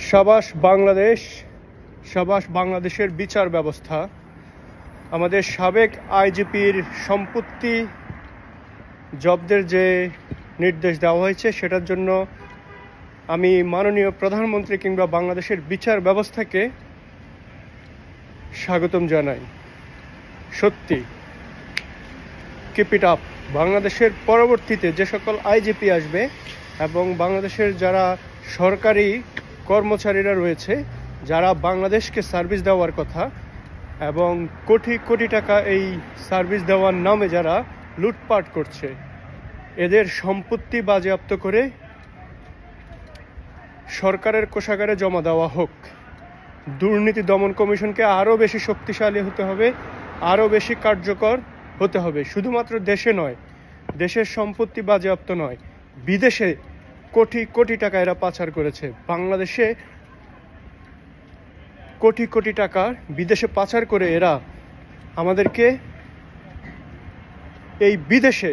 সাবাস বাংলাদেশ, সাবাস বাংলাদেশের বিচার ব্যবস্থা। আমাদের সাবেক আইজিপির সম্পত্তি জব্দের যে নির্দেশ দেওয়া হয়েছে সেটার জন্য আমি মাননীয় প্রধানমন্ত্রী কিংবা বাংলাদেশের বিচার ব্যবস্থাকে স্বাগতম জানাই। সত্যি কিপ ইট আপ। বাংলাদেশের পরবর্তীতে যে সকল আইজিপি আসবে এবং বাংলাদেশের যারা সরকারি কর্মচারীরা রয়েছে, যারা বাংলাদেশকে সার্ভিস দেওয়ার কথা এবং কোটি কোটি টাকা এই সার্ভিস দেওয়ার নামে যারা লুটপাট করছে, এদের সম্পত্তি বাজেয়াপ্ত করে সরকারের কোষাগারে জমা দেওয়া হোক। দুর্নীতি দমন কমিশনকে আরও বেশি শক্তিশালী হতে হবে, আরও বেশি কার্যকর হতে হবে। শুধুমাত্র দেশে নয়, দেশের সম্পত্তি বাজেয়াপ্ত নয়, বিদেশে কোটি কোটি টাকা এরা পাচার করেছে। বাংলাদেশে কোটি কোটি টাকা বিদেশে পাচার করে এরা আমাদেরকে এই বিদেশে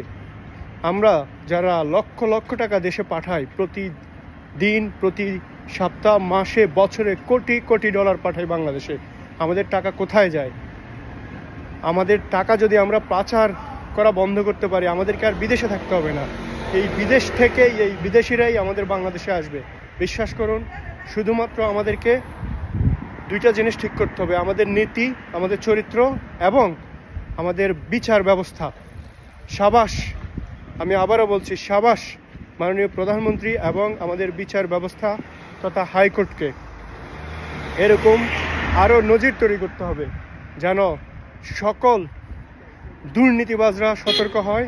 আমরা যারা লক্ষ লক্ষ টাকা দেশে পাঠাই, প্রতিদিন, প্রতি সপ্তাহ, মাসে, বছরে কোটি কোটি ডলার পাঠাই বাংলাদেশে, আমাদের টাকা কোথায় যায়? আমাদের টাকা যদি আমরা পাচার করা বন্ধ করতে পারি, আমাদেরকে আর বিদেশে থাকতে হবে না। এই বিদেশ থেকেই এই বিদেশিরাই আমাদের বাংলাদেশে আসবে। বিশ্বাস করুন, শুধুমাত্র আমাদেরকে দুইটা জিনিস ঠিক করতে হবে: আমাদের নীতি, আমাদের চরিত্র এবং আমাদের বিচার ব্যবস্থা। সাবাস, আমি আবারও বলছি, সাবাস মাননীয় প্রধানমন্ত্রী এবং আমাদের বিচার ব্যবস্থা তথা হাইকোর্টকে। এরকম আরও নজির তৈরি করতে হবে যেন সকল দুর্নীতিবাজরা সতর্ক হয়